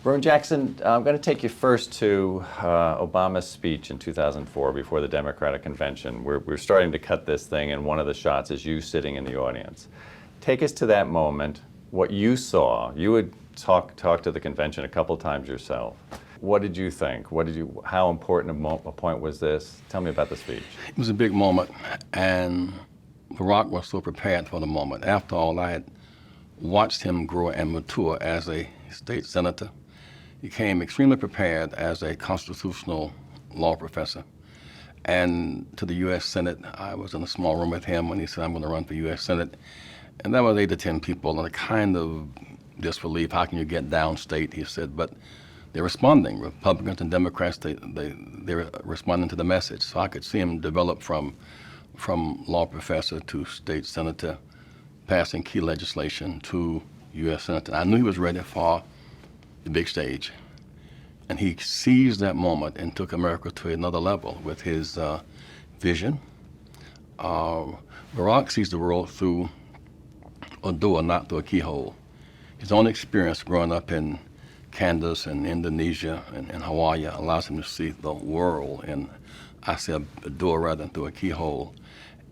Rowan Jackson, I'm going to take you first to Obama's speech in 2004 before the Democratic Convention. We're starting to cut this thing, and one of the shots is you sitting in the audience. Take us to that moment, what you saw. You would talk to the convention a couple times yourself. What did you think? How important a point was this? Tell me about the speech. It was a big moment, and Barack was so prepared for the moment. After all, I had watched him grow and mature as a state senator. He came extremely prepared as a constitutional law professor. And to the U.S. Senate, I was in a small room with him when he said, I'm going to run for U.S. Senate. And there was 8 to 10 people, and a kind of disbelief, how can you get downstate, he said, but they're responding. Republicans and Democrats, they're responding to the message. So I could see him develop from law professor to state senator, passing key legislation to U.S. Senator. I knew he was ready for the big stage. And he seized that moment and took America to another level with his vision. Barack sees the world through a door, not through a keyhole. His own experience growing up in Candace and Indonesia and Hawaii allows him to see the world, and I say a door rather than through a keyhole.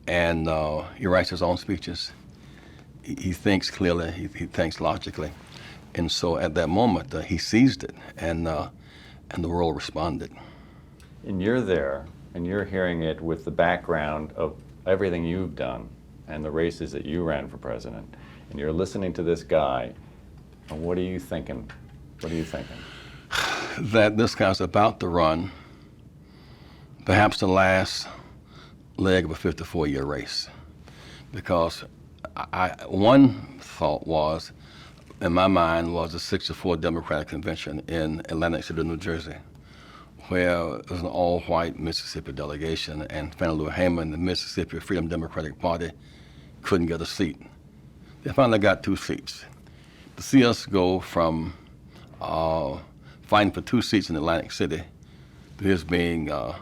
And he writes his own speeches. He thinks clearly, he thinks logically. And so at that moment, he seized it, and the world responded. And you're there, and you're hearing it with the background of everything you've done and the races that you ran for president. And you're listening to this guy, and what are you thinking? What are you thinking? That this guy's about to run perhaps the last leg of a 54-year race. Because one thought was, in my mind, was the '64 Democratic Convention in Atlantic City, New Jersey, where it was an all-white Mississippi delegation, and Fannie Lou Hamer, the Mississippi Freedom Democratic Party, couldn't get a seat. They finally got 2 seats. To see us go from fighting for 2 seats in Atlantic City to his being the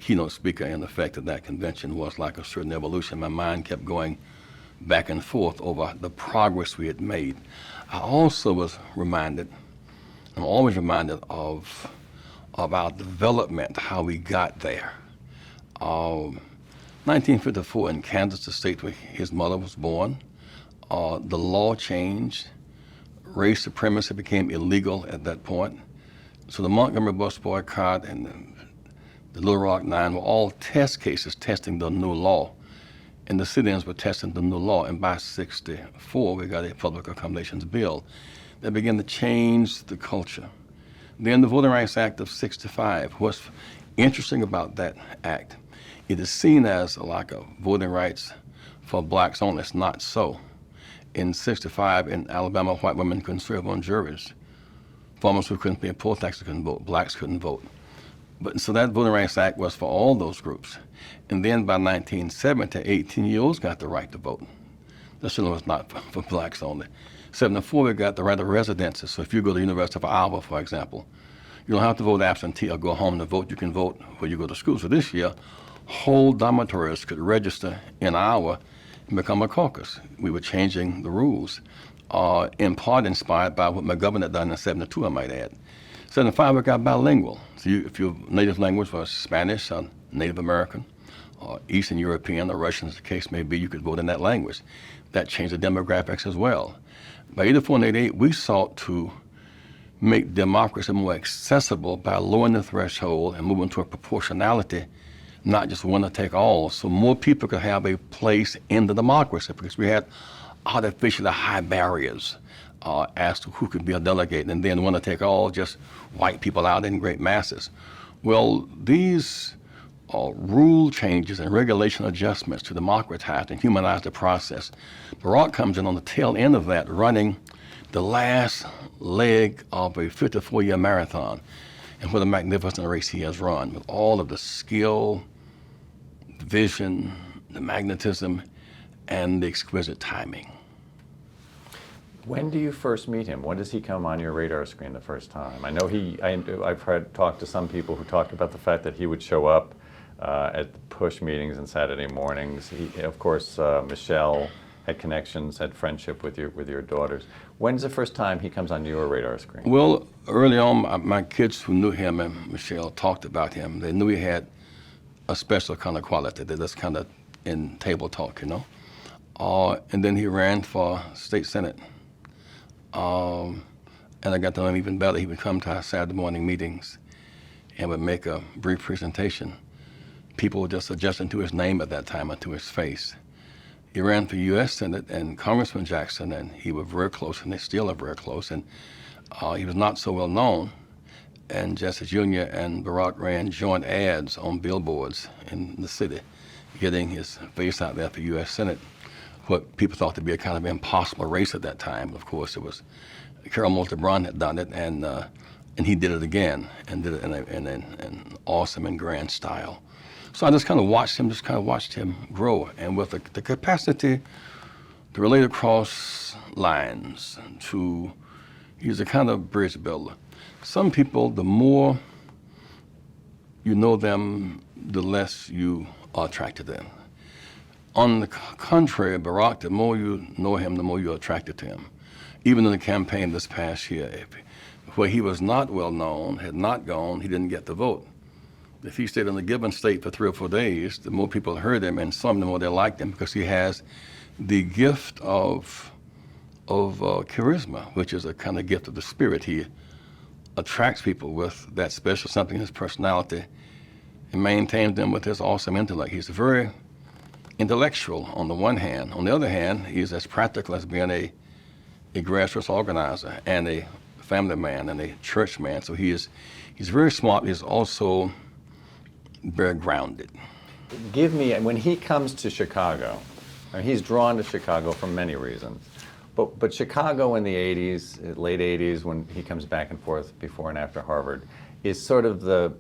keynote speaker in effect of that convention was like a certain evolution. My mind kept going back and forth over the progress we had made. I also was reminded, I'm always reminded of our development, how we got there. 1954 in Kansas, the state where his mother was born, the law changed. Race supremacy became illegal at that point. So the Montgomery bus boycott and the Little Rock Nine were all test cases testing the new law. And the sit-ins were testing the new law. And by '64, we got a public accommodations bill that began to change the culture. Then the Voting Rights Act of '65. What's interesting about that act, it is seen as like a voting rights for blacks only. It's not so. In '65, in Alabama, white women couldn't serve on juries. Farmers who couldn't pay poll taxes couldn't vote. Blacks couldn't vote. But so that Voting Rights Act was for all those groups. And then by 1970, 18-year-olds got the right to vote. That certainly was not for blacks only. '74, we got the right of residency. So if you go to the University of Iowa, for example, you don't have to vote absentee or go home to vote. You can vote where you go to school. So this year, whole dormitories could register in Iowa and become a caucus. We were changing the rules, in part inspired by what my governor had done in '72, I might add. '75, we got bilingual. So if your native language was Spanish or Native American or Eastern European or Russian, as the case may be, you could vote in that language. That changed the demographics as well. By '84 and '88, we sought to make democracy more accessible by lowering the threshold and moving to a proportionality, not just winner take all, so more people could have a place in the democracy, because we had artificially high barriers as to who could be a delegate, and then winner take all, just white people out in great masses. Well, these rule changes and regulation adjustments to democratize and humanize the process. Barack comes in on the tail end of that, running the last leg of a 54-year marathon. And what a magnificent race he has run, with all of the skill, the vision, the magnetism, and the exquisite timing. When do you first meet him? When does he come on your radar screen the first time? I know I've talked to some people who talked about the fact that he would show up at the push meetings on Saturday mornings. Of course, Michelle had connections, had friendship with your daughters. When's the first time he comes on your radar screen? Well, early on, my kids who knew him and Michelle talked about him. They knew he had a special kind of quality that that's kind of in table talk, you know. And then he ran for state senate. And I got to know him even better. He would come to our Saturday morning meetings and would make a brief presentation. People were just adjusting to his name at that time and to his face. He ran for U.S. Senate and Congressman Jackson, and he was very close, and they still are very close. And he was not so well known. And Jesse Jr. and Barack ran joint ads on billboards in the city, getting his face out there for U.S. Senate, what people thought to be a kind of impossible race at that time. Of course, it was Carol Moulton Brown had done it, and he did it again, and did it in an awesome and grand style. So I just kind of watched him grow, and with the capacity to relate across lines. He's a kind of bridge builder. Some people, the more you know them, the less you are attracted to them. On the contrary, Barack, the more you know him, the more you're attracted to him. Even in the campaign this past year, where he was not well known, had not gone, he didn't get the vote. If he stayed in a given state for 3 or 4 days, the more people heard him, and some the more they liked him, because he has the gift of charisma, which is a kind of gift of the spirit. He attracts people with that special something in his personality and maintains them with his awesome intellect. He's very intellectual on the one hand. On the other hand, he's as practical as being a grassroots organizer and a family man and a church man. So he's very smart. He's also very grounded. Give me, when he comes to Chicago, I mean, he's drawn to Chicago for many reasons, but Chicago in the 80s, late 80s, when he comes back and forth before and after Harvard, is sort of the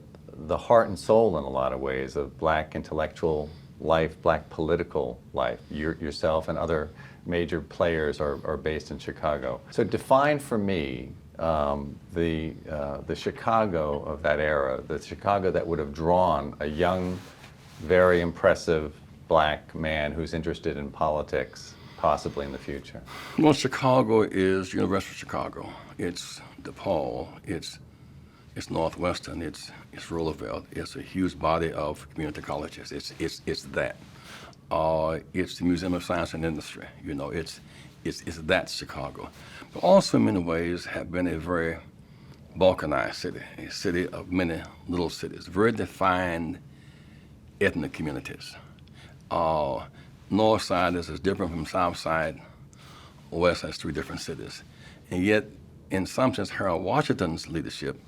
heart and soul in a lot of ways of Black intellectual life, Black political life. Yourself and other major players are based in Chicago. So define for me the Chicago of that era, the Chicago that would have drawn a young, very impressive Black man who's interested in politics, possibly in the future. Well, Chicago is University of Chicago. It's DePaul. It's Northwestern. It's Roosevelt. It's a huge body of community colleges. It's that. It's the Museum of Science and Industry. You know, it's that Chicago. But also in many ways have been a very balkanized city, a city of many little cities, very defined ethnic communities. North side is as different from south side. West has 3 different cities. And yet, in some sense, Harold Washington's leadership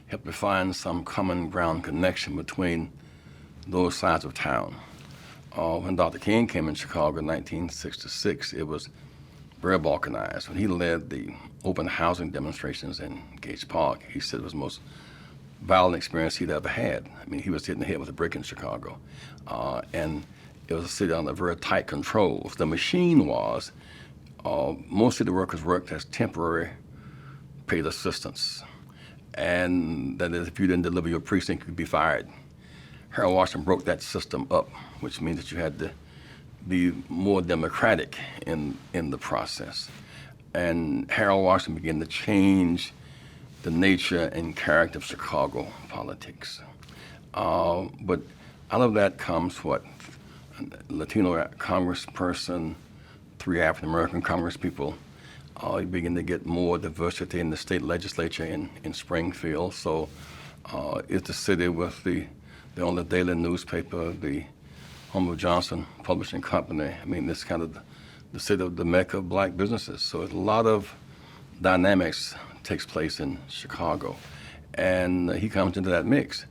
helped to find some common ground connection between those sides of town. When Dr. King came in Chicago in 1966, it was very balkanized. When he led the open housing demonstrations in Gage Park, he said it was the most violent experience he'd ever had. I mean, he was hit in the head with a brick in Chicago. And it was a city under very tight controls. The machine was, most city workers worked as temporary paid assistants. And that is, if you didn't deliver your precinct, you could be fired. Harold Washington broke that system up, which means that you had to be more democratic in the process. And Harold Washington began to change the nature and character of Chicago politics. But out of that comes what? A Latino congressperson, 3 African-American congresspeople. You begin to get more diversity in the state legislature in Springfield. So it's the city with the only daily newspaper, the Homer Johnson Publishing Company. I mean, this kind of the city of the mecca of Black businesses. So a lot of dynamics takes place in Chicago. And he comes into that mix.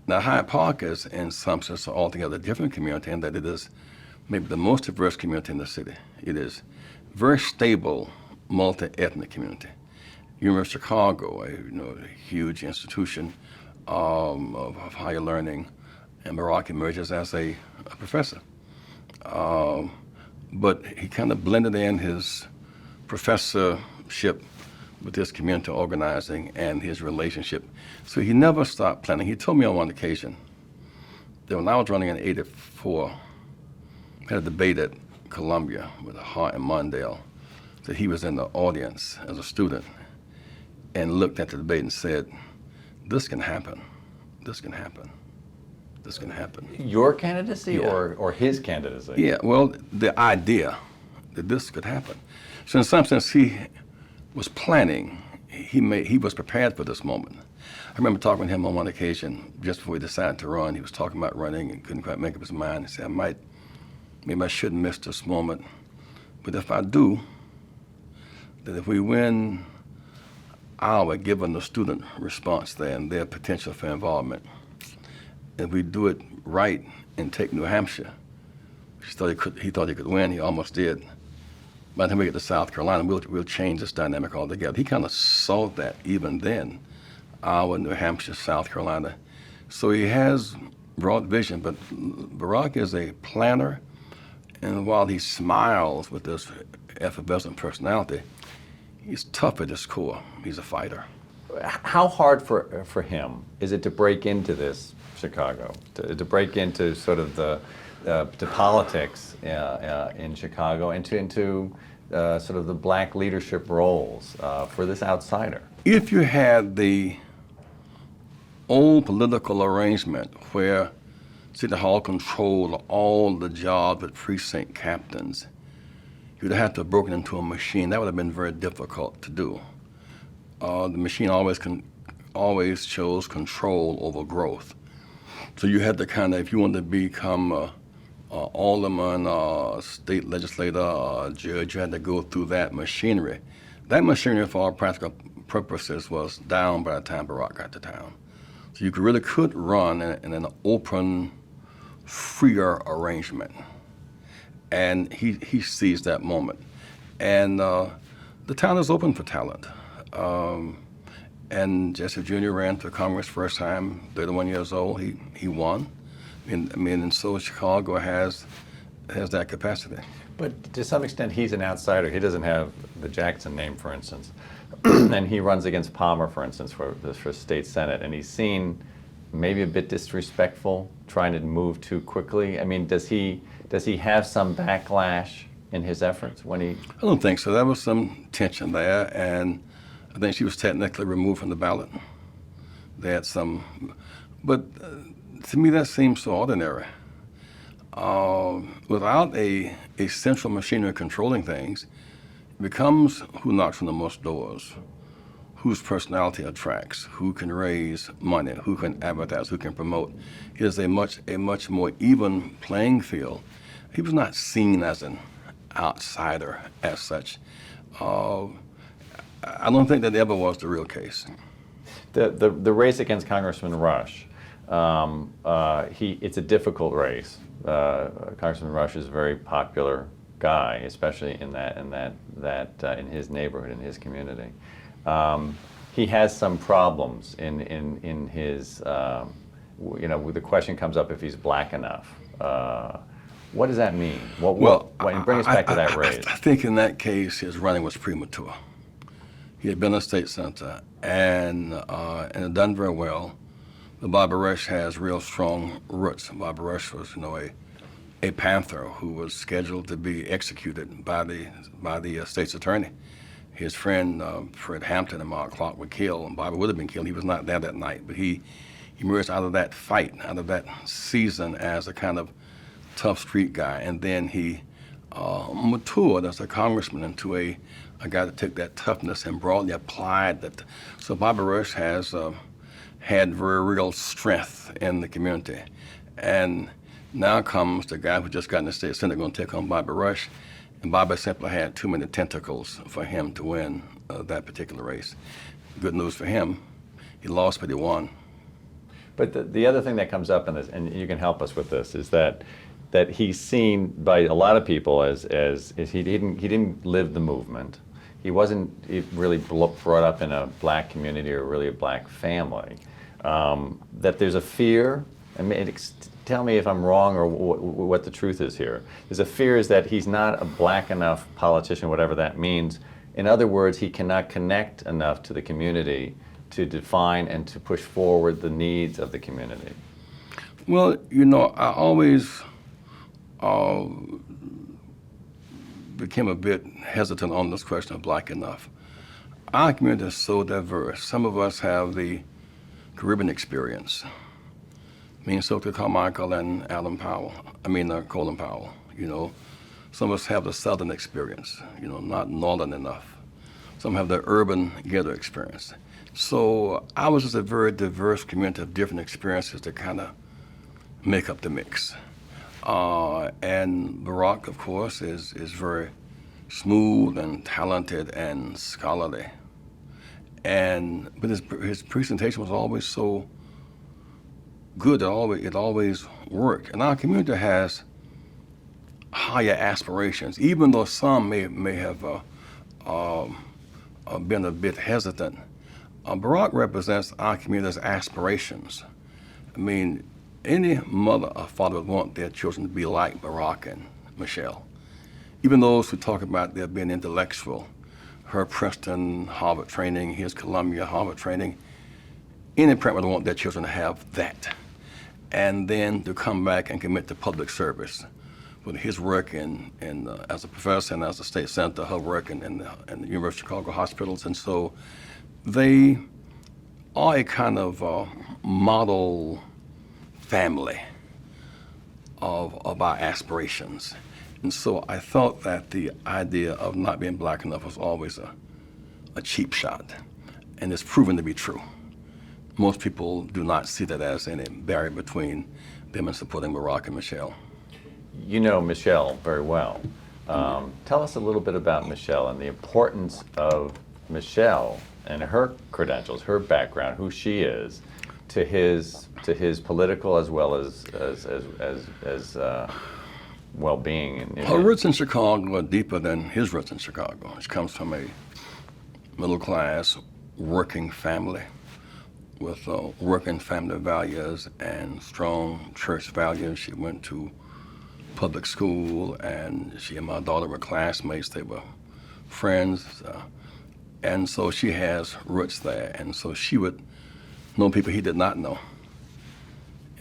Now, Hyde Park is, in some sense, an altogether different community in that it is maybe the most diverse community in the city. It is very stable, multi-ethnic community. University of Chicago, a huge institution of higher learning, and Barack emerges as a professor. But he kind of blended in his professorship with his community organizing and his relationship. So he never stopped planning. He told me on one occasion that when I was running in '84, I had a debate at Columbia with Hart and Mondale, that he was in the audience as a student and looked at the debate and said, this can happen, this can happen, this can happen. Your candidacy Yeah. or his candidacy? Yeah, well, the idea that this could happen. So in some sense, he was planning, he was prepared for this moment. I remember talking with him on one occasion just before he decided to run. He was talking about running and couldn't quite make up his mind. He said, maybe I shouldn't miss this moment, but if I do, that if we win our, given the student response there and their potential for involvement, if we do it right and take New Hampshire, which he thought he could win, he almost did. By the time we get to South Carolina, we'll change this dynamic altogether. He kind of saw that even then, our New Hampshire, South Carolina. So he has broad vision, but Barack is a planner, and while he smiles with this effervescent personality, he's tough at his core. He's a fighter. How hard for him is it to break into this Chicago, to break into sort of the politics in Chicago and into sort of the black leadership roles for this outsider? If you had the old political arrangement where City Hall controlled all the jobs with precinct captains, you'd have to have broken into a machine. That would have been very difficult to do. The machine always chose control over growth. So you had to kind of, if you wanted to become a alderman, a state legislator, a judge, you had to go through that machinery. That machinery, for all practical purposes, was down by the time Barack got to town. So you really could run in an open, freer arrangement. And he sees that moment. And the town is open for talent. And Jesse Jr. ran for Congress first time, 31 years old. He won. And so Chicago has that capacity. But to some extent, he's an outsider. He doesn't have the Jackson name, for instance. And he runs against Palmer, for instance, for state senate. And he's seen maybe a bit disrespectful, trying to move too quickly. I mean, does he have some backlash in his efforts when he? I don't think so. There was some tension there, and I think she was technically removed from the ballot. They had some, but to me that seems so ordinary. Without a central machinery controlling things, it becomes who knocks on the most doors, whose personality attracts, who can raise money, who can advertise, who can promote. It is a much more even playing field. He was not seen as an outsider as such. I don't think that ever was the real case. The race against Congressman Rush, it's a difficult race. Congressman Rush is a very popular guy, especially in his neighborhood, in his community. He has some problems in his, the question comes up if he's black enough. What does that mean? Bring us back to that race. I think in that case, his running was premature. He had been a state senator and had done very well. But Bobby Rush has real strong roots. Bobby Rush was, a Panther who was scheduled to be executed by the state's attorney. His friend Fred Hampton and Mark Clark were killed, and Bobby would have been killed. He was not there that night, but he emerged out of that fight, out of that season as a kind of tough street guy, and then he matured as a congressman into a guy that took that toughness and broadly applied that. So Bobby Rush has had very real strength in the community, and now comes the guy who just got in the state senate going to take on Bobby Rush, and Bobby simply had too many tentacles for him to win that particular race. Good news for him, he lost, but he won. But the other thing that comes up in this, and you can help us with this, is that he's seen by a lot of people as he didn't live the movement. He wasn't really brought up in a black community or really a black family. That there's a fear. I mean, tell me if I'm wrong or what the truth is here. There's a fear is that he's not a black enough politician, whatever that means. In other words, he cannot connect enough to the community to define and to push forward the needs of the community. Well, I always became a bit hesitant on this question of black enough. Our community is so diverse. Some of us have the Caribbean experience. Me and Soka Carmichael and Colin Powell, you know. Some of us have the Southern experience, you know, not Northern enough. Some have the urban ghetto experience. So ours is a very diverse community of different experiences that kind of make up the mix. And Barack, of course, is very smooth and talented and scholarly. But his presentation was always so good. It always worked. And our community has higher aspirations, even though some may have been a bit hesitant. Barack represents our community's aspirations. I mean, any mother or father would want their children to be like Barack and Michelle. Even those who talk about their being intellectual, her Princeton, Harvard training, his Columbia, Harvard training, any parent would want their children to have that. And then to come back and commit to public service with his work as a professor and as a state senator, her work in the University of Chicago hospitals. And so they are a kind of model family of our aspirations. And so I thought that the idea of not being black enough was always a cheap shot, and it's proven to be true. Most people do not see that as any barrier between them and supporting Barack and Michelle. You know Michelle very well. Tell us a little bit about Michelle and the importance of Michelle and her credentials, her background, who she is, to his political as well as well-being. Her roots in Chicago are deeper than his roots in Chicago. She comes from a middle-class working family with working family values and strong church values. She went to public school, and she and my daughter were classmates. They were friends. And so she has roots there. And so she would know people he did not know,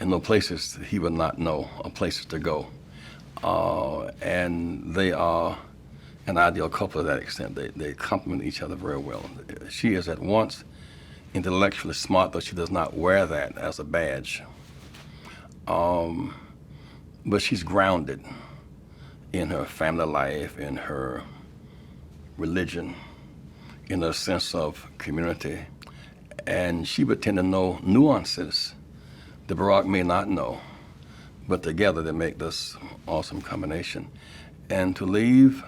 and know places he would not know, or places to go. And they are an ideal couple to that extent. They complement each other very well. She is at once intellectually smart, though she does not wear that as a badge. But she's grounded in her family life, in her religion, in her sense of community. And she would tend to know nuances that Barack may not know, but together they make this awesome combination. And to leave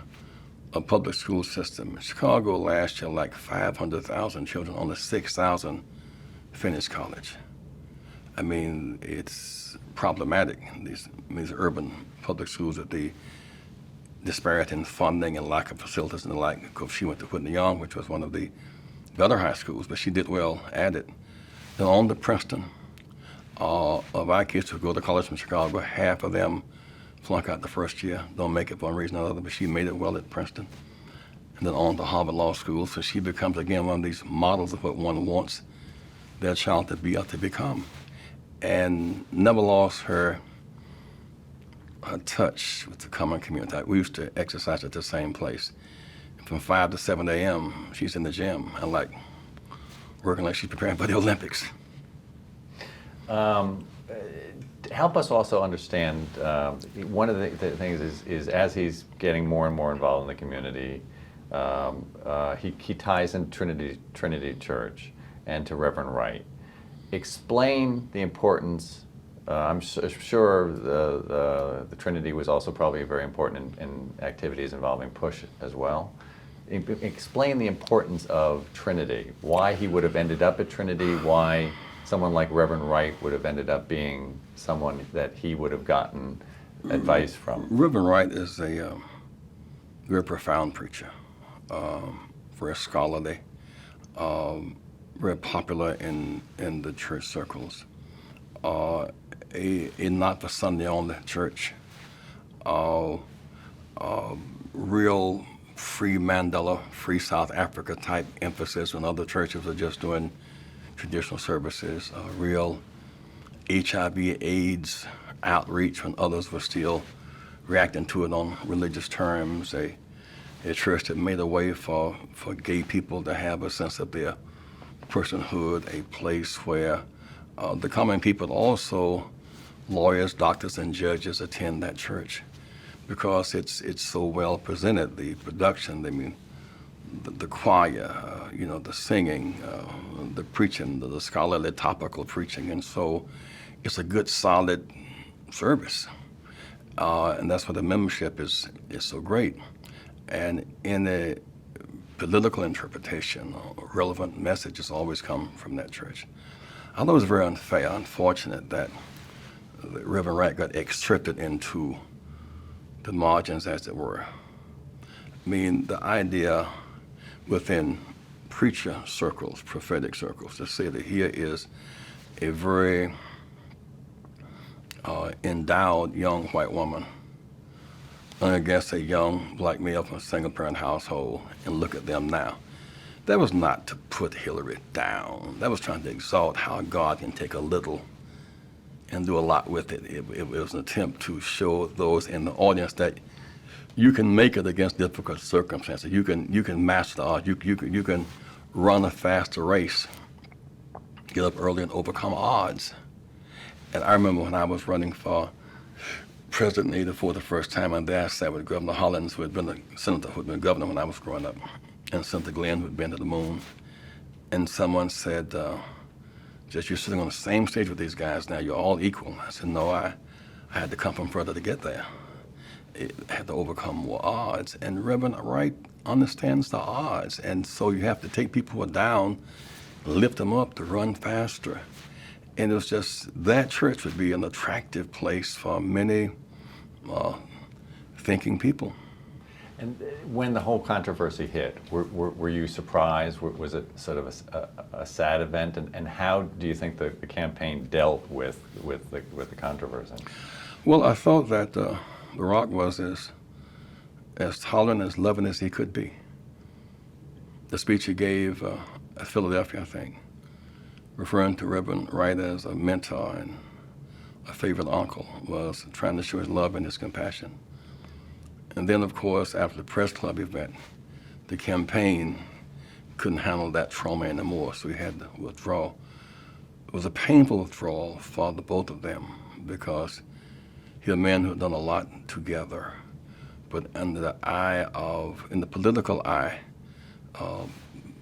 a public school system, in Chicago last year, like 500,000 children, only 6,000 finished college. I mean, it's problematic, these urban public schools, with the disparity in funding and lack of facilities and the like. Of course, she went to Whitney Young, which was one of the better high schools, but she did well at it. Then on to Princeton. Of our kids who go to college from Chicago, half of them flunk out the first year, don't make it for one reason or another, but she made it well at Princeton. And then on to Harvard Law School, so she becomes, again, one of these models of what one wants their child to be or to become. And never lost her touch with the common community. We used to exercise at the same place. From 5 to 7 a.m., she's in the gym, and like working like she's preparing for the Olympics. Help us also understand, one of the things is as he's getting more and more involved in the community, he ties in Trinity Church and to Reverend Wright. Explain the importance. I'm sure the Trinity was also probably very important in activities involving Push as well. Explain the importance of Trinity, why he would have ended up at Trinity, why someone like Reverend Wright would have ended up being someone that he would have gotten advice from. Reverend Wright is a very profound preacher, very scholarly, very popular in the church circles, a not for Sunday only church, real free Mandela, free South Africa type emphasis when other churches are just doing traditional services, real HIV/AIDS outreach when others were still reacting to it on religious terms, a a church that made a way for gay people to have a sense of their personhood, a place where the common people, also lawyers, doctors, and judges attend that church because it's so well presented. The production, I mean, the choir, the singing, the preaching, the scholarly topical preaching, and so it's a good, solid service, and that's why the membership is so great. And in the political interpretation, relevant messages always come from that church. I thought it was very unfair, unfortunate that the Reverend Wright got excerpted into the margins, as it were. I mean, the idea within preacher circles, prophetic circles, to say that here is a very endowed young white woman, and I guess a young black male from a single-parent household, and look at them now. That was not to put Hillary down. That was trying to exalt how God can take a little and do a lot with it. It was an attempt to show those in the audience that you can make it against difficult circumstances. You can master the odds. You can run a faster race, get up early and overcome odds. And I remember when I was running for president in '84 the first time, and there I sat with Governor Hollins, who had been the senator, who had been governor when I was growing up, and Senator Glenn, who had been to the moon. And someone said, just you're sitting on the same stage with these guys now, you're all equal. I said, no, I had to come from further to get there. I had to overcome more odds. And Reverend Wright understands the odds. And so you have to take people who are down, lift them up to run faster. And it was just, that church would be an attractive place for many thinking people. And when the whole controversy hit, were you surprised? Was it sort of a sad event? And how do you think the campaign dealt with the controversy? Well, I thought that Barack was as tolerant, as loving as he could be. The speech he gave at Philadelphia, I think, referring to Reverend Wright as a mentor and a favorite uncle, was trying to show his love and his compassion. And then, of course, after the press club event, the campaign couldn't handle that trauma anymore, so he had to withdraw. It was a painful withdrawal for the both of them because he's a man who had done a lot together, but under the eye of, in the political eye,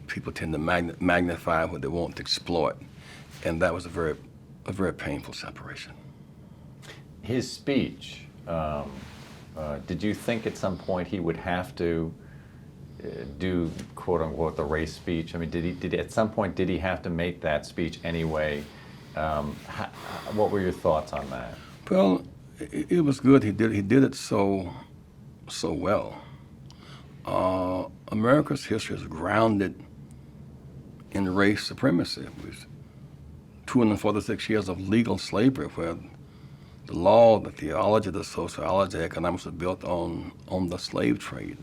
people tend to magnify what they want to exploit, and that was a very painful separation. His speech. Did you think at some point he would have to do "quote unquote" the race speech? I mean, did at some point did he have to make that speech anyway? What were your thoughts on that? Well, it was good. He did it so well. America's history is grounded in race supremacy. It was 246 years of legal slavery, where the law, the theology, the sociology, the economics was built on the slave trade.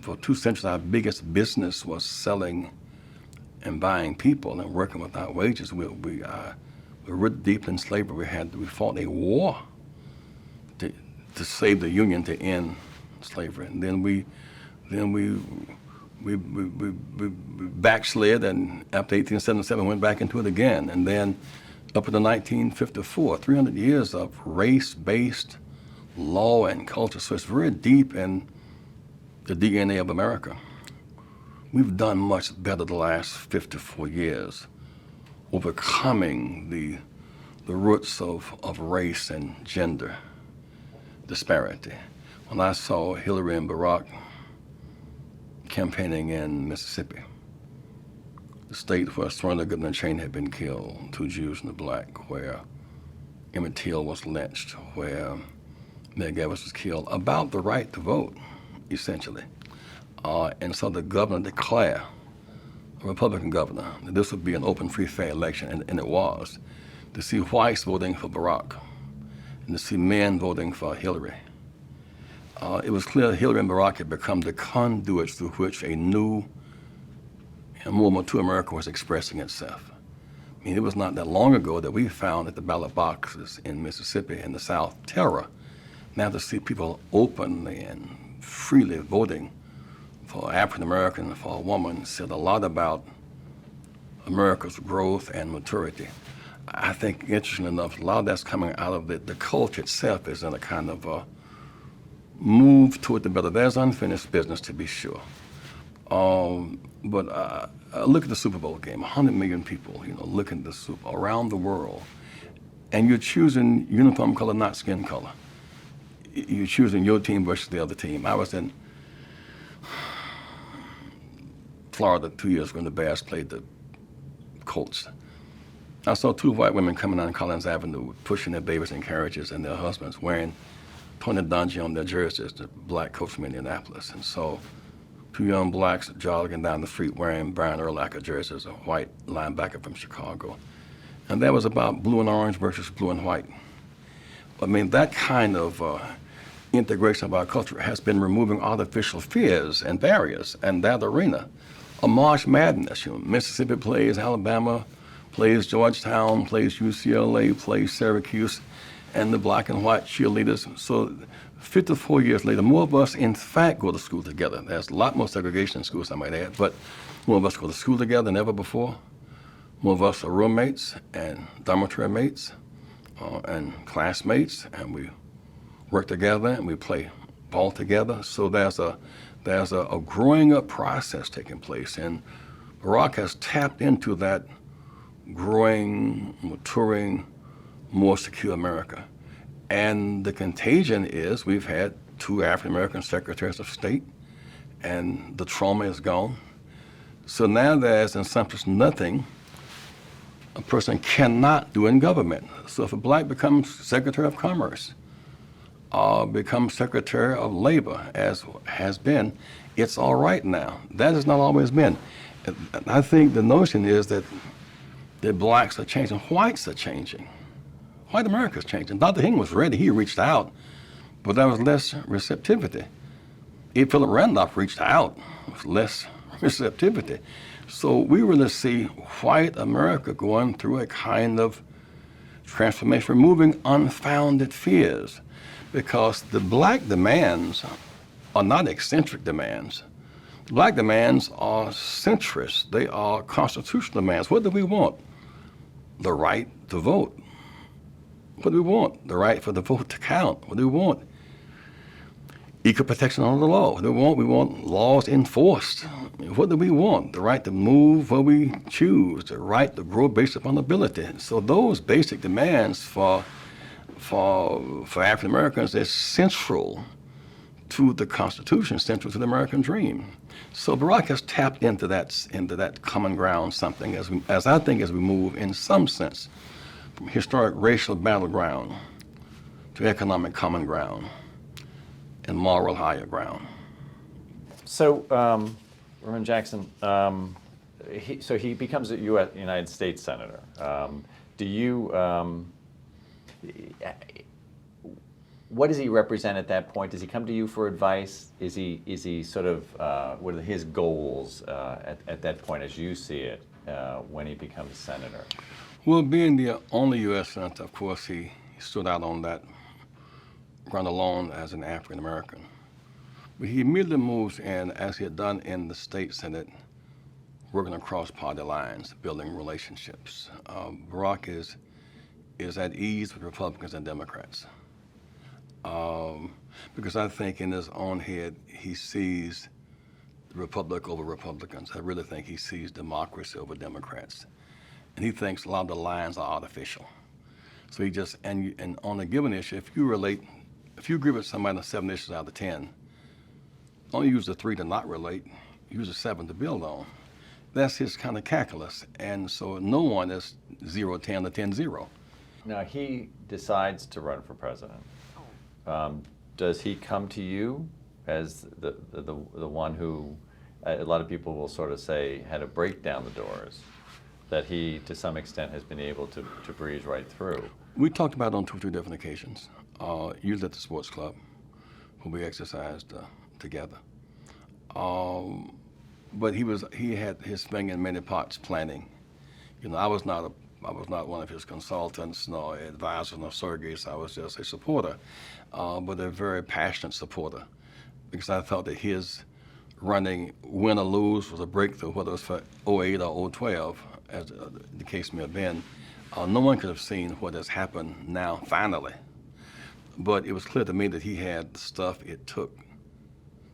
For 2 centuries, our biggest business was selling and buying people and working without wages. We were really deep in slavery. We fought a war to save the Union, to end slavery. And then we backslid, and after 1877 went back into it again. And then up until 1954, 300 years of race-based law and culture. So it's very deep in the DNA of America. We've done much better the last 54 years, overcoming the roots of race and gender disparity. When I saw Hillary and Barack campaigning in Mississippi, the state where Serena Goodman Cheney had been killed, 2 Jews and a black, where Emmett Till was lynched, where Meg Evans was killed, about the right to vote, essentially. And so the governor declared, a Republican governor, that this would be an open, free, fair election, and it was. To see whites voting for Barack and to see men voting for Hillary, it was clear Hillary and Barack had become the conduits through which a new and more mature America was expressing itself. I mean, it was not that long ago that we found at the ballot boxes in Mississippi and the South terror. Now to see people openly and freely voting for African American, for a woman, said a lot about America's growth and maturity. I think, interesting enough, a lot of that's coming out of the culture itself is in a kind of move toward the better. There's unfinished business, to be sure. But look at the Super Bowl game, 100 million people, looking at the Super around the world. And you're choosing uniform color, not skin color. You're choosing your team versus the other team. I was in Florida 2 years ago when the Bears played the Colts. I saw two white women coming down Collins Avenue pushing their babies in carriages and their husbands wearing Tony Dungy on their jerseys, the black coach from Indianapolis. And so two young blacks jogging down the street wearing Brian Urlacher jerseys, a white linebacker from Chicago. And that was about blue and orange versus blue and white. I mean, that kind of integration of our culture has been removing artificial fears and barriers in that arena. A March Madness, Mississippi plays Alabama, plays Georgetown, plays UCLA, plays Syracuse, and the black and white cheerleaders. So 54 years later, more of us in fact go to school together. There's a lot more segregation in schools, I might add, but more of us go to school together than ever before. More of us are roommates and dormitory mates and classmates, and we work together and we play ball together. So there's a growing up process taking place, and Barack has tapped into that growing, maturing, more secure America. And the contagion is we've had two African American secretaries of state, and the trauma is gone. So now there's in some sense nothing a person cannot do in government. So if a black becomes Secretary of Commerce, becomes Secretary of Labor, as has been, it's all right now. That has not always been. I think the notion is that blacks are changing, whites are changing. White America's changing. Dr. King was ready, he reached out, but there was less receptivity. E. Philip Randolph reached out, with less receptivity. So we really see white America going through a kind of transformation, removing unfounded fears, because the black demands are not eccentric demands. Black demands are centrist. They are constitutional demands. What do we want? The right to vote. What do we want? The right for the vote to count. What do we want? Equal protection under the law. What do we want? We want laws enforced. What do we want? The right to move where we choose. The right to grow based upon ability. So those basic demands for African Americans is central to the Constitution, central to the American dream. So Barack has tapped into that common ground, something as I think as we move in some sense from historic racial battleground to economic common ground and moral higher ground. So, Reverend Jackson, he becomes a United States Senator. What does he represent at that point? Does he come to you for advice? Is he sort of, what are his goals at that point as you see it when he becomes senator? Well, being the only U.S. Senator, of course, he stood out on that ground alone as an African American. But he immediately moves in, as he had done in the state Senate, working across party lines, building relationships. Barack is at ease with Republicans and Democrats. Because I think in his own head, he sees the Republic over Republicans. I really think he sees democracy over Democrats. And he thinks a lot of the lines are artificial. So he just, and on a given issue, if you agree with somebody on 7 issues out of 10, only use the 3 to not relate, use the 7 to build on. That's his kind of calculus. And so no one is 0-10 or 10-0. Now he decides to run for president. Does he come to you as the one who, a lot of people will sort of say, had to break down the doors, that he, to some extent, has been able to breeze right through? We talked about it on 2 or 3 different occasions, usually at the sports club, where we exercised together. But he had his finger in many pots planning. I was not one of his consultants, nor advisors, nor surrogates. I was just a supporter, but a very passionate supporter, because I thought that his running win or lose was a breakthrough, whether it was for '08 or '12, as the case may have been. No one could have seen what has happened now, finally. But it was clear to me that he had the stuff it took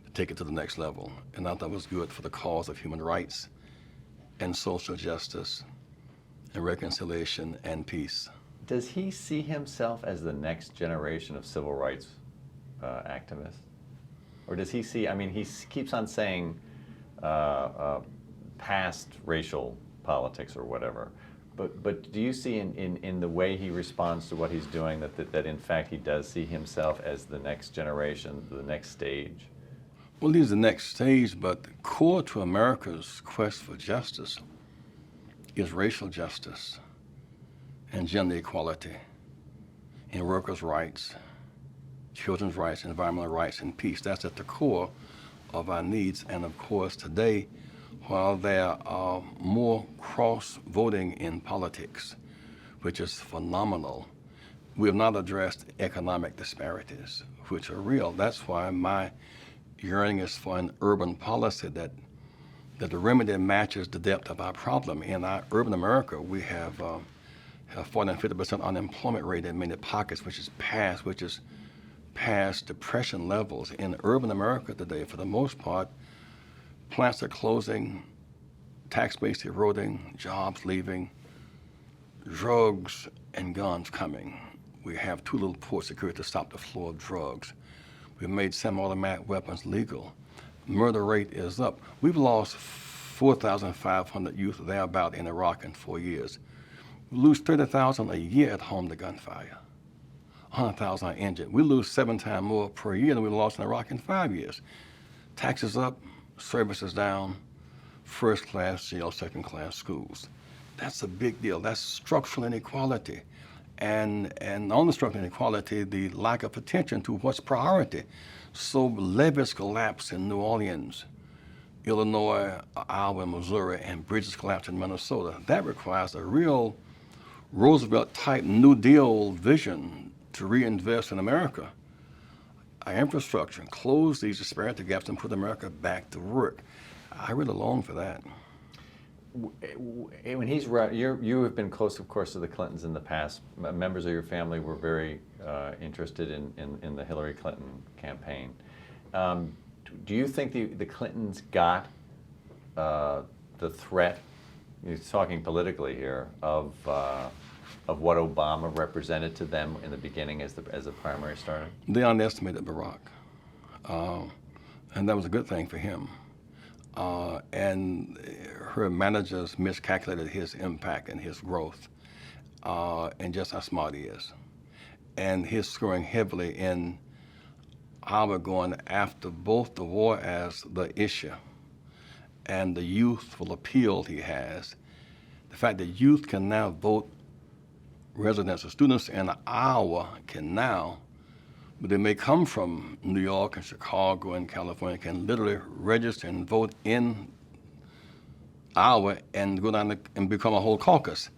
to take it to the next level. And I thought it was good for the cause of human rights and social justice and reconciliation and peace. Does he see himself as the next generation of civil rights activists? Or does he see, I mean, he keeps on saying past racial politics or whatever, but do you see in the way he responds to what he's doing that in fact he does see himself as the next generation, the next stage? Well, he's the next stage, but core to America's quest for justice is racial justice and gender equality and workers' rights, children's rights, environmental rights, and peace. That's at the core of our needs. And of course, today, while there are more cross-voting in politics, which is phenomenal, we have not addressed economic disparities, which are real. That's why my yearning is for an urban policy that the remedy matches the depth of our problem. In our urban America, we have 40 and 50% unemployment rate in many pockets, which is past depression levels. In urban America today, for the most part, plants are closing, tax base eroding, jobs leaving, drugs and guns coming. We have too little port security to stop the flow of drugs. We've made semi-automatic weapons legal. Murder rate is up. We've lost 4,500 youth thereabout in Iraq in 4 years. We lose 30,000 a year at home to gunfire. 100,000 are injured. We lose 7 times more per year than we lost in Iraq in 5 years. Taxes up, services down, first-class jail, second-class schools. That's a big deal. That's structural inequality. And on the structural inequality, the lack of attention to what's priority. So levees collapse in New Orleans, Illinois, Iowa, Missouri, and bridges collapse in Minnesota. That requires a real Roosevelt-type New Deal vision to reinvest in America, our infrastructure, and close these disparity gaps and put America back to work. I really long for that. When he's you have been close, of course, to the Clintons in the past. Members of your family were very interested in the Hillary Clinton campaign. Do you think the Clintons got the threat? You're talking politically here of what Obama represented to them in the beginning as the primary started? They underestimated Barack, and that was a good thing for him. And her managers miscalculated his impact and his growth, and just how smart he is. And he's scoring heavily in Iowa, going after both the war as the issue and the youthful appeal he has. The fact that youth can now vote, residents or students in Iowa can now, but they may come from New York and Chicago and California, can literally register and vote in Iowa and go down and become a whole caucus.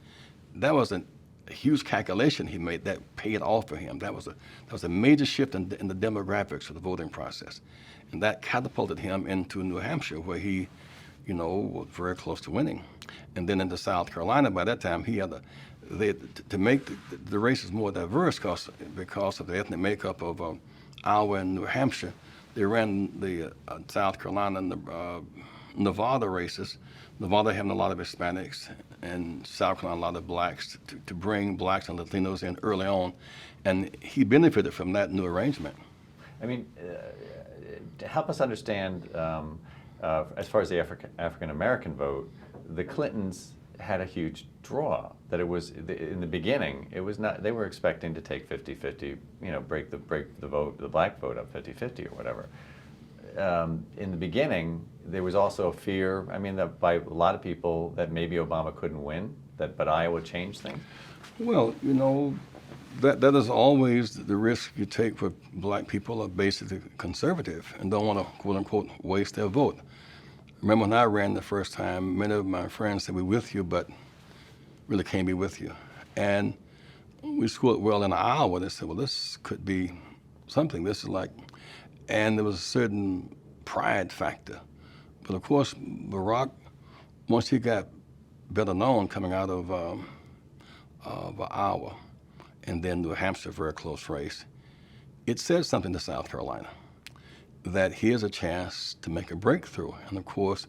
That was a huge calculation he made that paid off for him. That was a major shift in the demographics of the voting process. And that catapulted him into New Hampshire, where he, was very close to winning. And then into South Carolina. By that time, he had to make the races more diverse because of the ethnic makeup of Iowa and New Hampshire. They ran the South Carolina and the Nevada races. Nevada having a lot of Hispanics, and South Carolina a lot of blacks, to bring blacks and Latinos in early on. And he benefited from that new arrangement. I mean, to help us understand, as far as the African American vote, the Clintons had a huge draw. That it was in the beginning, it was not. They were expecting to take 50-50, break the vote, the black vote up 50-50 or whatever. In the beginning, there was also a fear. I mean, that by a lot of people that maybe Obama couldn't win. But Iowa changed things. Well, that is always the risk you take with black people are basically conservative and don't want to, quote unquote, waste their vote. Remember when I ran the first time, many of my friends said, "We're with you, but really can't be with you." And we scored well in Iowa. They said, "Well, this could be something. This is like," and there was a certain pride factor But of course, Barack, once he got better known coming out of Iowa and then New Hampshire, very close race, it said something to South Carolina that here's a chance to make a breakthrough. And of course,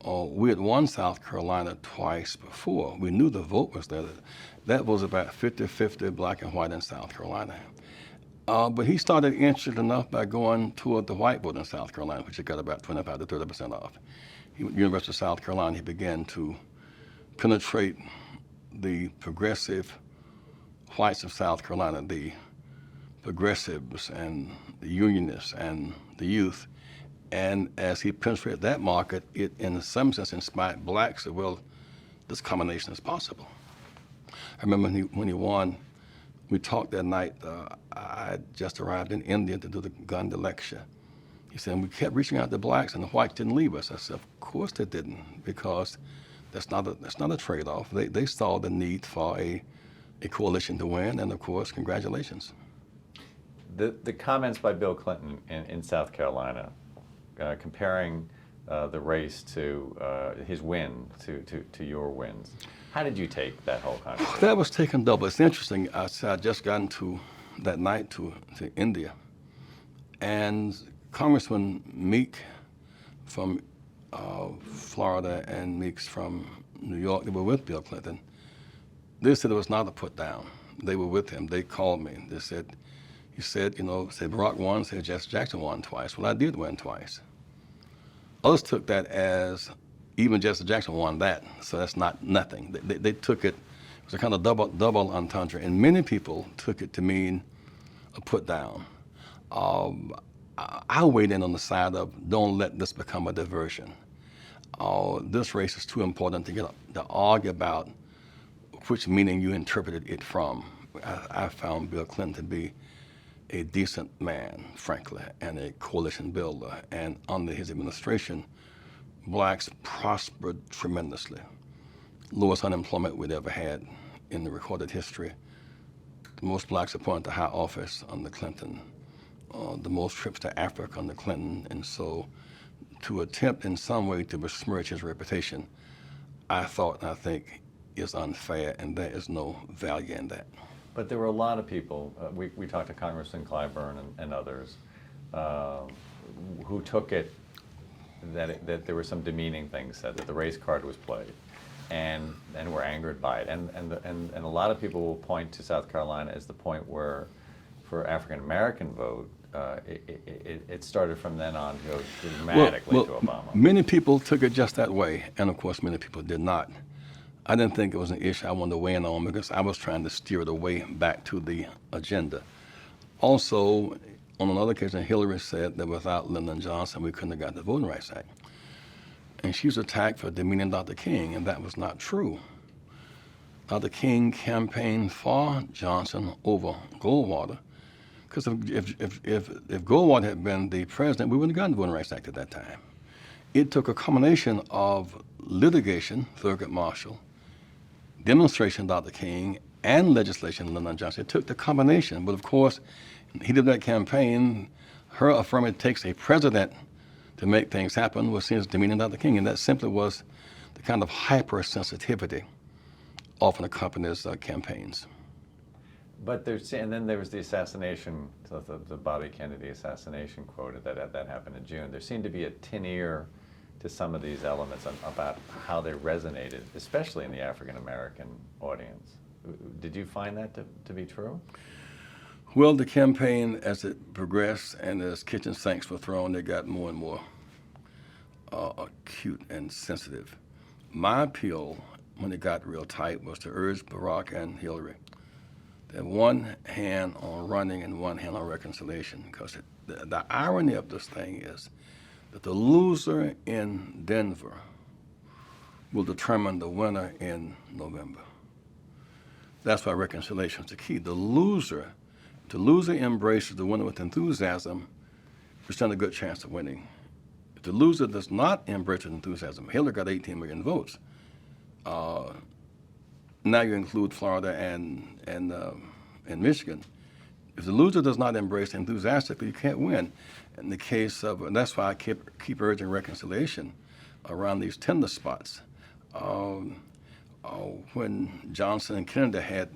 we had won South Carolina twice before. We knew the vote was there. That was about 50-50 black and white in South Carolina. But he started interested enough by going toward the white vote in South Carolina, which he got about 25 to 30% of. University of South Carolina, he began to penetrate the progressive whites of South Carolina, the progressives and the unionists and the youth. And as he penetrated that market, it in some sense inspired blacks that, well, this combination is possible. I remember when he won, we talked that night. I had just arrived in India to do the Gandhi lecture. He said, we kept reaching out to blacks and the whites didn't leave us. I said, of course they didn't, because that's not a trade-off. They saw the need for a coalition to win, and of course, congratulations. The comments by Bill Clinton in South Carolina, comparing the race to his win to your wins, how did you take that whole conversation? That was taken double. It's interesting. I had just gotten to that night to India, and Congressman Meek from Florida and Meeks from New York, they were with Bill Clinton. They said it was not a put down. They were with him. They called me. They said, he said, said Barack won, said Jesse Jackson won twice. Well, I did win twice. Others took that as even Jesse Jackson won that, so that's not nothing. They took it was a kind of double entendre, and many people took it to mean a put down. I weighed in on the side of don't let this become a diversion. This race is too important to argue about which meaning you interpreted it from. I found Bill Clinton to be a decent man, frankly, and a coalition builder. And under his administration, blacks prospered tremendously. Lowest unemployment we'd ever had in the recorded history. The most blacks appointed to high office under Clinton. The most trips to Africa under Clinton. And so to attempt in some way to besmirch his reputation, I thought and I think is unfair, and there is no value in that. But there were a lot of people, we talked to Congressman Clyburn and others, who took it that there were some demeaning things said, that the race card was played, and were angered by it. And a lot of people will point to South Carolina as the point where, for African-American vote, it started from then on to go dramatically to Obama. Many people took it just that way, and of course many people did not. I didn't think it was an issue I wanted to weigh in on because I was trying to steer it away back to the agenda. Also, on another occasion, Hillary said that without Lyndon Johnson, we couldn't have got the Voting Rights Act. And she was attacked for demeaning Dr. King, and that was not true. Dr. King campaigned for Johnson over Goldwater, because if Goldwater had been the president, we wouldn't have gotten the Voting Rights Act at that time. It took a combination of litigation, Thurgood Marshall, demonstration, Dr. King, and legislation, Lyndon Johnson. It took the combination, but of course, he did that campaign. Her affirming it takes a president to make things happen was seen as demeaning Dr. King, and that simply was the kind of hypersensitivity often accompanies campaigns. But and then there was the assassination, the Bobby Kennedy assassination quote that happened in June. There seemed to be a tin ear to some of these elements about how they resonated, especially in the African-American audience. Did you find that to be true? Well, the campaign, as it progressed and as kitchen sinks were thrown, it got more and more acute and sensitive. My appeal, when it got real tight, was to urge Barack and Hillary to have one hand on running and one hand on reconciliation, because the irony of this thing is that the loser in Denver will determine the winner in November. That's why reconciliation is the key. The loser embraces the winner with enthusiasm, we stand a good chance of winning. If the loser does not embrace with enthusiasm, Hillary got 18 million votes. Now you include Florida and Michigan, If the loser does not embrace enthusiastically, you can't win. In the case of, and that's why I keep urging reconciliation around these tender spots. When Johnson and Kennedy had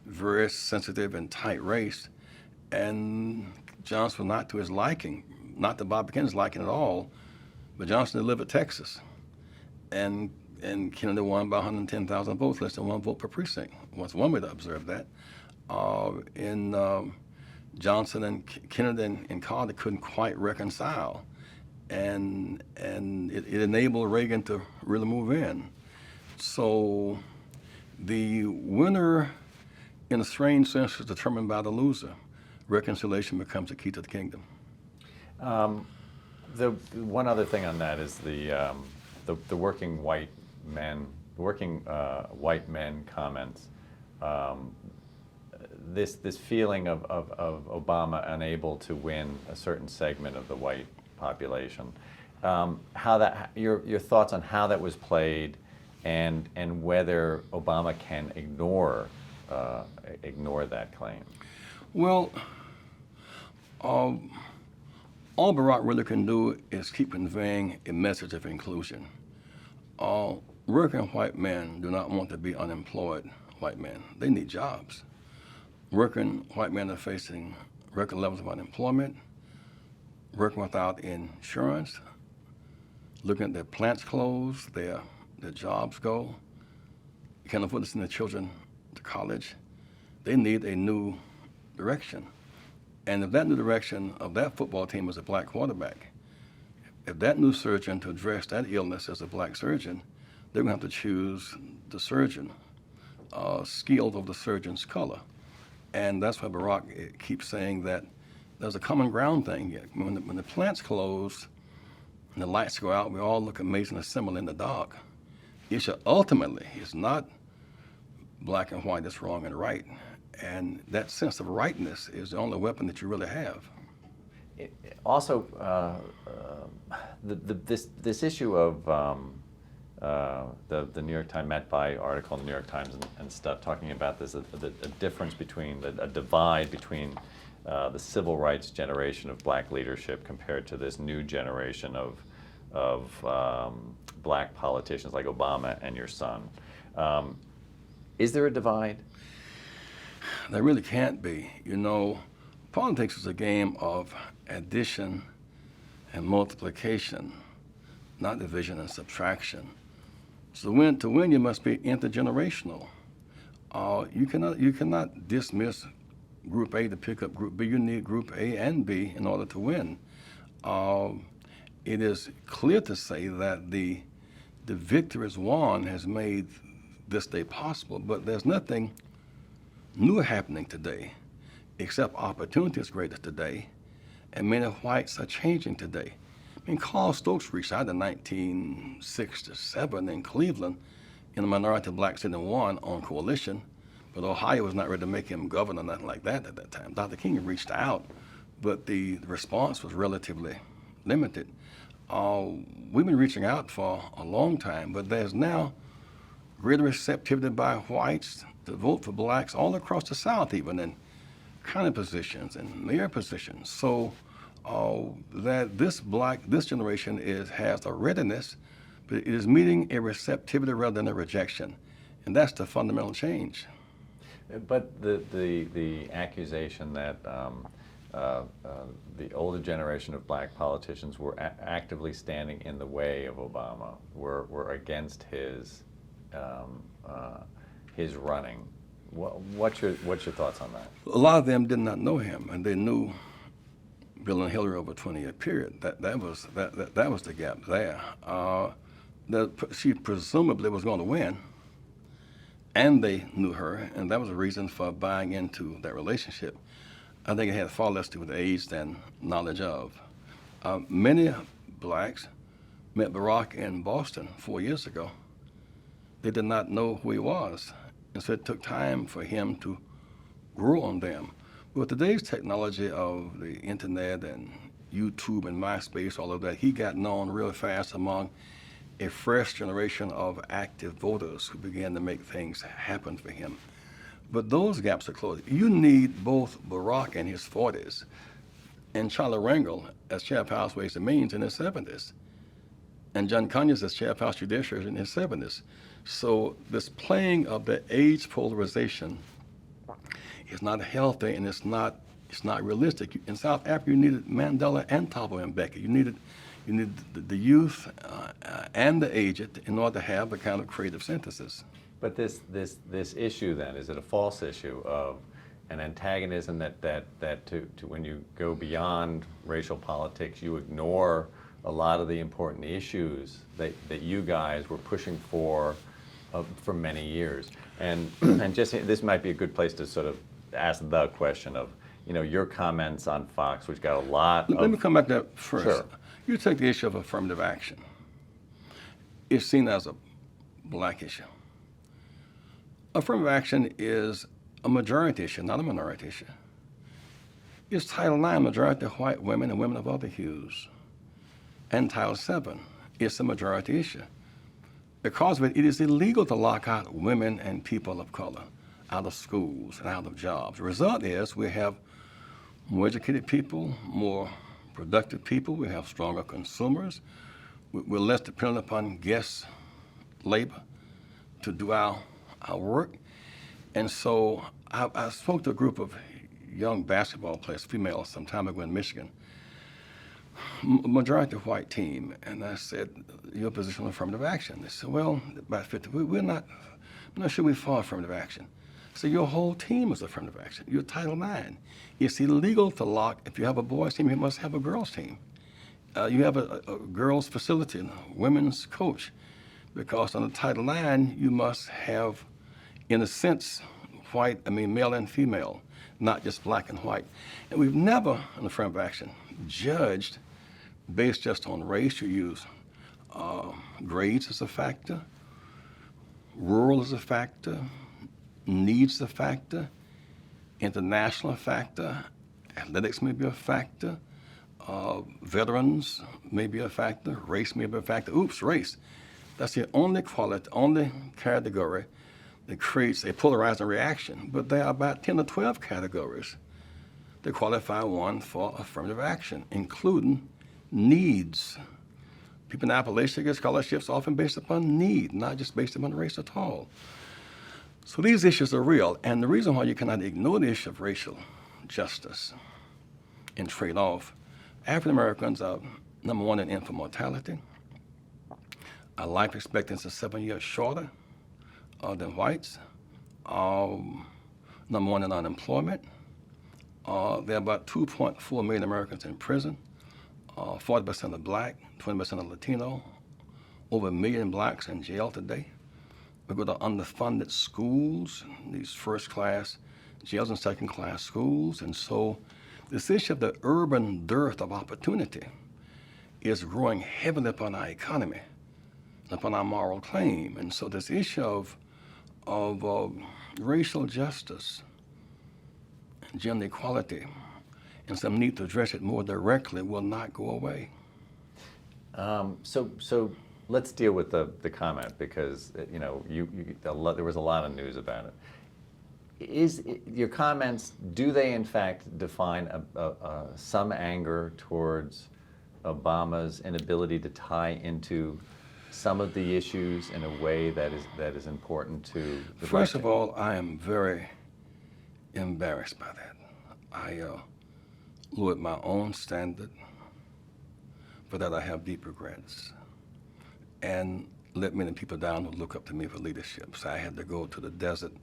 very sensitive and tight race, and Johnson was not to his liking, not to Bob Kennedy's liking at all, but Johnson delivered Texas, and Kennedy won by 110,000 votes, less than 1 vote per precinct. That's one way to observe that. Johnson and Kennedy and Carter couldn't quite reconcile, and it enabled Reagan to really move in. So the winner, in a strange sense, is determined by the loser. Reconciliation becomes the key to the kingdom. The one other thing on that is the working white men comments. This feeling of Obama unable to win a certain segment of the white population. Your thoughts on how that was played, and whether Obama can ignore that claim. Well, all Barack really can do is keep conveying a message of inclusion. Working white men do not want to be unemployed white men. They need jobs. Working white men are facing record levels of unemployment, working without insurance, looking at their plants close, their jobs go. You can't afford to send their children to college. They need a new direction. And if that new direction of that football team is a black quarterback, if that new surgeon to address that illness is a black surgeon, they're going to have to choose the surgeon, skilled of the surgeon's color. And that's why Barack keeps saying that there's a common ground thing. When the plants close and the lights go out, we all look amazing and similar in the dark. Ultimately, it's not black and white, it's wrong and right. And that sense of rightness is the only weapon that you really have. Also, this issue of the New York Times, Matt Bai article in the New York Times and stuff, talking about this, a difference between, a divide between the civil rights generation of black leadership compared to this new generation of black politicians like Obama and your son. Is there a divide? There really can't be. You know, politics is a game of addition and multiplication, not division and subtraction. So to win, you must be intergenerational. You cannot dismiss Group A to pick up Group B. You need Group A and B in order to win. It is clear to say that the victorious won has made this day possible, but there's nothing new happening today, except opportunity is greater today, and many whites are changing today. I mean, Carl Stokes reached out in 1967 in Cleveland in a minority black city and won on coalition, but Ohio was not ready to make him governor, nothing like that at that time. Dr. King reached out, but the response was relatively limited. We've been reaching out for a long time, but there's now greater receptivity by whites to vote for blacks all across the South, even in county positions and mayor positions. So that this generation has a readiness, but it is meeting a receptivity rather than a rejection, and that's the fundamental change. But the accusation that the older generation of black politicians were actively standing in the way of Obama, were against his running. What's your thoughts on that? A lot of them did not know him, and they knew Bill and Hillary over a 20-year period. That was the gap there. She presumably was going to win, and they knew her, and that was a reason for buying into that relationship. I think it had far less to do with age than knowledge of. Many blacks met Barack in Boston 4 years ago. They did not know who he was, and so it took time for him to grow on them. With today's technology of the internet and YouTube and MySpace, all of that, he got known real fast among a fresh generation of active voters who began to make things happen for him. But those gaps are closed. You need both Barack in his 40s and Charlie Rangel as chair of House Ways and Means in his 70s, and John Conyers as chair of House Judiciary in his 70s. So this playing of the age polarization is not healthy, and it's not realistic. In South Africa, you needed Mandela and Thabo Mbeki. You needed the youth and the aged in order to have a kind of creative synthesis. But this issue then, is it a false issue of an antagonism that to when you go beyond racial politics, you ignore a lot of the important issues that you guys were pushing for many years? And just this might be a good place to sort of ask the question of, your comments on Fox, which got a lot Let me come back to that first. Sure. You take the issue of affirmative action. It's seen as a black issue. Affirmative action is a majority issue, not a minority issue. It's Title IX, majority of white women and women of other hues. And Title VII, it's a majority issue. Because of it, it is illegal to lock out women and people of color out of schools and out of jobs. The result is we have more educated people, more productive people, we have stronger consumers, we're less dependent upon guest labor to do our work. And so I spoke to a group of young basketball players, females, some time ago in Michigan, majority white team, and I said, your position on affirmative action? They said, well, about 50, I'm not sure we follow affirmative action. I said, your whole team is affirmative action. You're Title IX. It's illegal to lock, if you have a boys team, you must have a girls team. You have a girls facility, a women's coach, because under Title IX, you must have, in a sense, male and female, not just black and white. And we've never, in affirmative action, judged based just on race. You use grades as a factor, rural as a factor, needs a factor, international a factor, athletics may be a factor, veterans may be a factor, race may be a factor. Oops, race. That's the only category that creates a polarizing reaction. But there are about 10 or 12 categories that qualify one for affirmative action, including needs. People in Appalachia get scholarships often based upon need, not just based upon race at all. So these issues are real, and the reason why you cannot ignore the issue of racial justice and trade off, African Americans are number one in infant mortality. Our life expectancy is 7 years shorter than whites. Number one in unemployment. There are about 2.4 million Americans in prison. 40% are black, 20% are Latino. Over 1 million blacks in jail today. We go to underfunded schools, these first-class jails and second-class schools. And so this issue of the urban dearth of opportunity is growing heavily upon our economy, upon our moral claim. And so this issue of racial justice, gender equality, and some need to address it more directly will not go away. So let's deal with the comment, because there was a lot of news about it. Your comments, do they in fact define some anger towards Obama's inability to tie into some of the issues in a way that is important to the First of all, I am very embarrassed by that. I lowered my own standard. For that, I have deep regrets, and let many people down who look up to me for leadership. So I had to go to the desert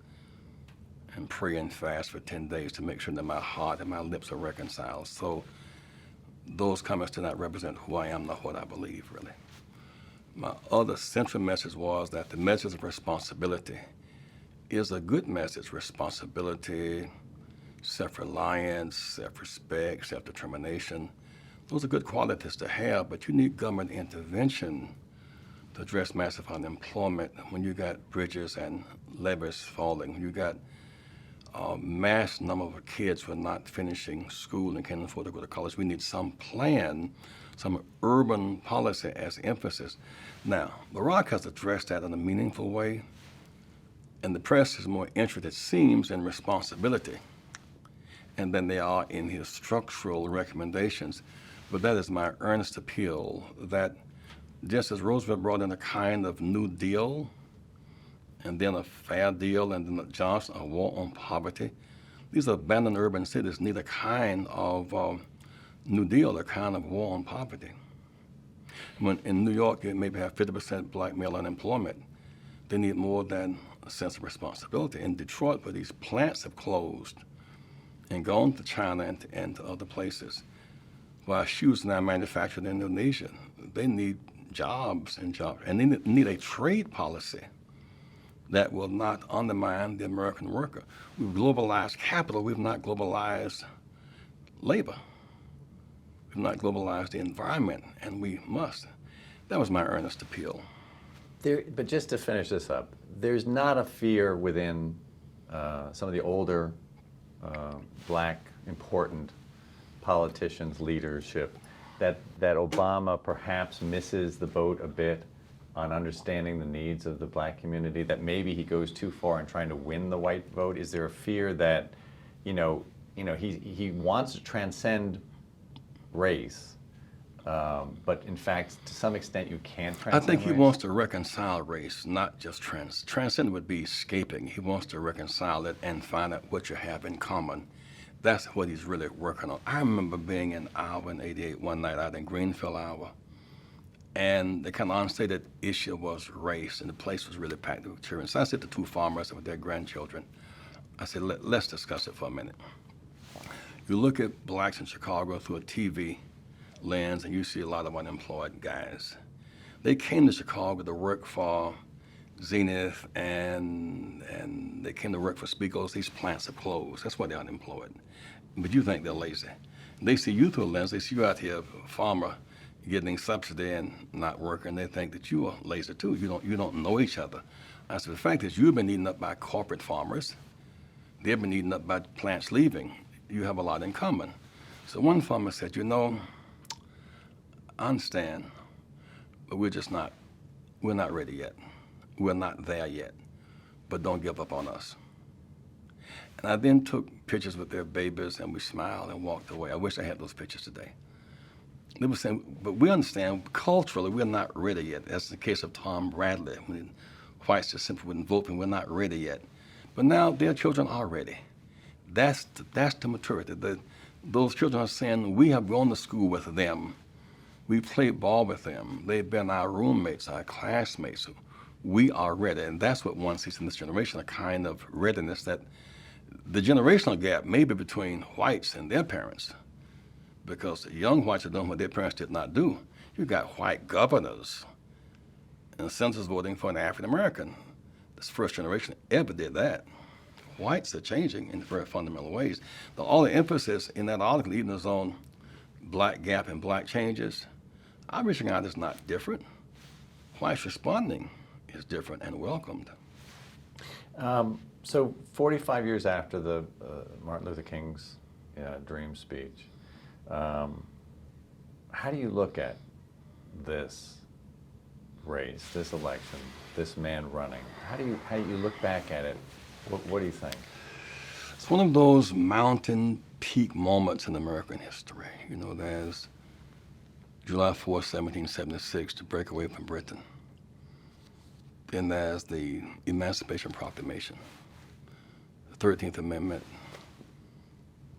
and pray and fast for 10 days to make sure that my heart and my lips are reconciled. So those comments do not represent who I am, nor what I believe, really. My other central message was that the message of responsibility is a good message. Responsibility, self-reliance, self-respect, self-determination. Those are good qualities to have, but you need government intervention to address massive unemployment when you got bridges and levees falling, when you got a mass number of kids who are not finishing school and can't afford to go to college. We need some plan, some urban policy as emphasis. Now, Barack has addressed that in a meaningful way, And the press is more interested, it seems, in responsibility and than they are in his structural recommendations. But that is my earnest appeal that just as Roosevelt brought in a kind of New Deal, and then a fair deal, and then Johnson, a war on poverty, these abandoned urban cities need a kind of New Deal, a kind of war on poverty. When in New York, you maybe have 50% black male unemployment. They need more than a sense of responsibility. In Detroit, where these plants have closed and gone to China and to other places, while shoes now manufactured in Indonesia, they need jobs, and they need a trade policy that will not undermine the American worker. We've globalized capital, we've not globalized labor. We've not globalized the environment, and we must. That was my earnest appeal. But just to finish this up, there's not a fear within some of the older black important politicians' leadership that Obama perhaps misses the boat a bit on understanding the needs of the black community, that maybe he goes too far in trying to win the white vote? Is there a fear that, he wants to transcend race, but in fact, to some extent, you can't transcend I think he race? wants to reconcile race, not just transcend would be escaping. He wants to reconcile it and find out what you have in common. That's what he's really working on. I remember being in Iowa in '88 one night out in Greenfield, Iowa, and the kind of unstated issue was race, and the place was really packed with children. So I said to two farmers with their grandchildren, I said, let's discuss it for a minute. You look at blacks in Chicago through a TV lens, and you see a lot of unemployed guys. They came to Chicago to work for Zenith, and they came to work for Spiegels. These plants have closed. That's why they're unemployed. But you think they're lazy. They see you through a lens. They see you out here, a farmer, getting subsidy and not working. They think that you are lazy too. You don't know each other. I said, the fact is you've been eaten up by corporate farmers. They've been eaten up by plants leaving. You have a lot in common. So one farmer said, I understand, but we're not ready yet. We're not there yet, but don't give up on us. And I then took pictures with their babies, and we smiled and walked away. I wish I had those pictures today. They were saying, but we understand culturally we're not ready yet. That's the case of Tom Bradley, when whites just simply wouldn't vote, and we're not ready yet. But now their children are ready. That's the maturity. Those children are saying, we have gone to school with them. We played ball with them. They've been our roommates, our classmates. We are ready, and that's what one sees in this generation, a kind of readiness that the generational gap may be between whites and their parents, because the young whites are doing what their parents did not do. You got white governors and senators voting for an African American. This first generation ever did that. Whites are changing in very fundamental ways. All the emphasis in that article, even is on black gap and black changes. Our reaching out is not different. Whites responding is different and welcomed. So 45 years after the Martin Luther King's dream speech, how do you look at this race, this election, this man running? How do you look back at it? What do you think? It's one of those mountain peak moments in American history. There's July 4th, 1776, to break away from Britain. Then there's the Emancipation Proclamation, the 13th Amendment,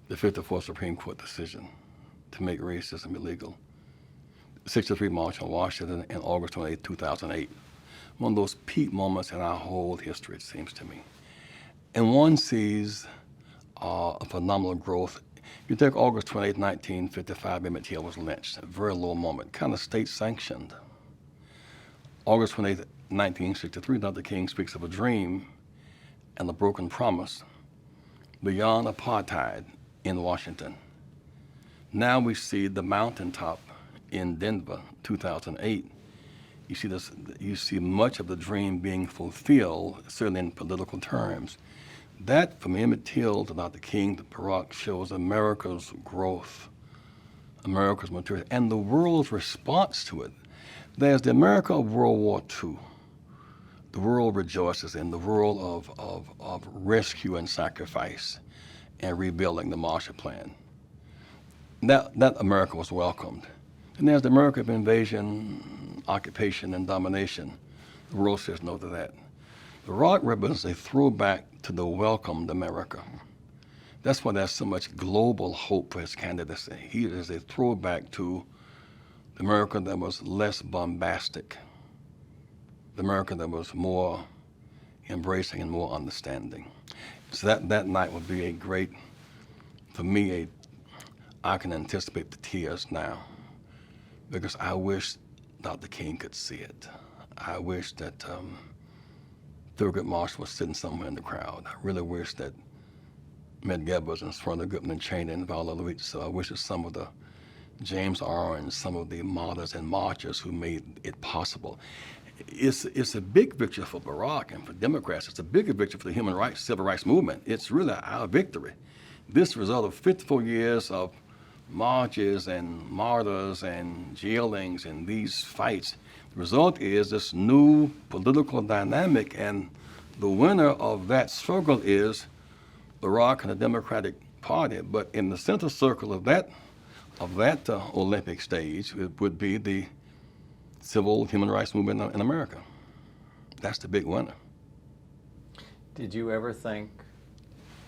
the 54th Supreme Court decision to make racism illegal, the 63 March on Washington, and August 28, 2008. One of those peak moments in our whole history, it seems to me. And one sees a phenomenal growth. You take August 28, 1955, Emmett Till was lynched, a very low moment, kind of state-sanctioned. August 28, 1963, Dr. King speaks of a dream and a broken promise beyond apartheid in Washington. Now we see the mountaintop in Denver, 2008. You see much of the dream being fulfilled, certainly in political terms. That, from Emmett Till to Dr. King to Barack, shows America's growth, America's maturity, and the world's response to it. There's the America of World War II, the world rejoices in, the world of rescue and sacrifice and rebuilding the Marshall Plan. That America was welcomed. And there's the America of invasion, occupation, and domination. The world says no to that. The rock represents a throwback to the welcomed America. That's why there's so much global hope for his candidacy. He is a throwback to the America that was less bombastic, the America that was more embracing and more understanding. So that night would be a great, for me, I can anticipate the tears now, because I wish Dr. King could see it. I wish that Thurgood Marshall was sitting somewhere in the crowd. I really wish that Medgar was in front of Goodman and Cheney and Viola Louise. So I wish that some of the James Orange, some of the martyrs and marchers who made it possible. It's a big victory for Barack and for Democrats. It's a bigger victory for the human rights, civil rights movement. It's really our victory. This result of 54 years of marches and martyrs and jailings and these fights, the result is this new political dynamic, and the winner of that struggle is Barack and the Democratic Party. But in the center circle of that Olympic stage, it would be the civil human rights movement in America. That's the big winner. Did you ever think,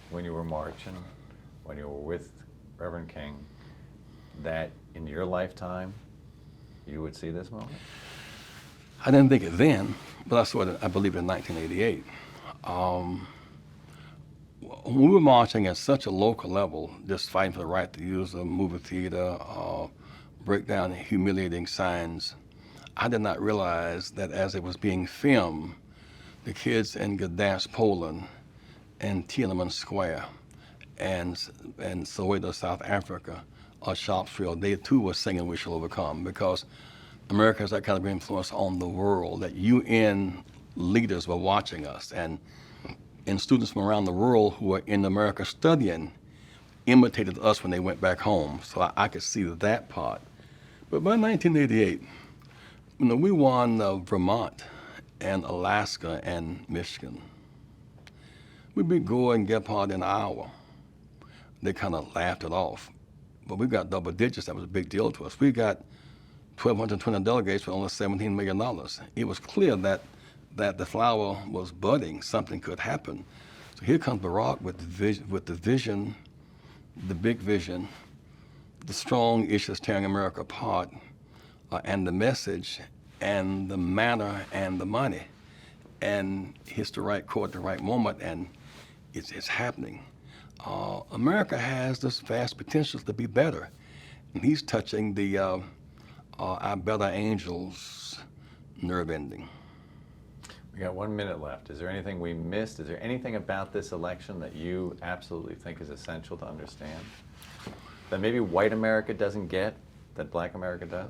when you were marching, when you were with Reverend King, that in your lifetime you would see this moment? I didn't think it then, but I saw it, I believe, in 1988. When we were marching at such a local level, just fighting for the right to use a movie theater, break down humiliating signs, I did not realize that as it was being filmed, the kids in Gdansk, Poland, and Tiananmen Square, and Soweto, South Africa, or Sharpsville, they too were singing "We Shall Overcome," because America has that kind of influence on the world, that UN leaders were watching us, and students from around the world who were in America studying imitated us when they went back home. So I could see that part. But by 1988, we won Vermont and Alaska and Michigan. We beat Gore and Gephardt in Iowa. They kind of laughed it off. But we got double digits. That was a big deal to us. We got 1,220 delegates for only $17 million. It was clear that the flower was budding, something could happen. So here comes Barack with the vision, the big vision, the strong issues tearing America apart, and the message, and the manner, and the money. And hits the right chord at the right moment, and it's happening. America has this vast potential to be better. And he's touching the our better angels nerve ending. We got 1 minute left. Is there anything we missed? Is there anything about this election that you absolutely think is essential to understand? That maybe white America doesn't get, that black America does?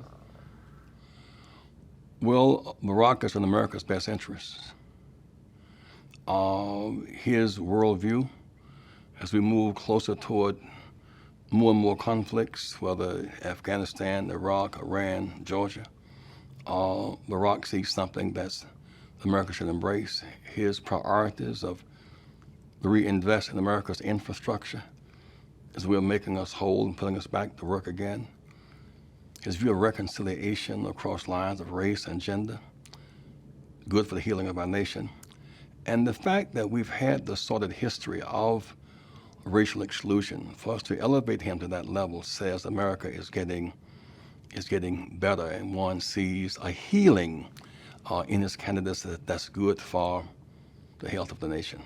Well, Barack is in America's best interests. His worldview, as we move closer toward more and more conflicts, whether Afghanistan, Iraq, Iran, Georgia, Barack sees something that's America should embrace. His priorities of reinvest in America's infrastructure as we're making us whole and putting us back to work again. His view of reconciliation across lines of race and gender, good for the healing of our nation. And the fact that we've had the sordid history of racial exclusion, for us to elevate him to that level says America is getting better, and one sees a healing in his candidates that's good for the health of the nation.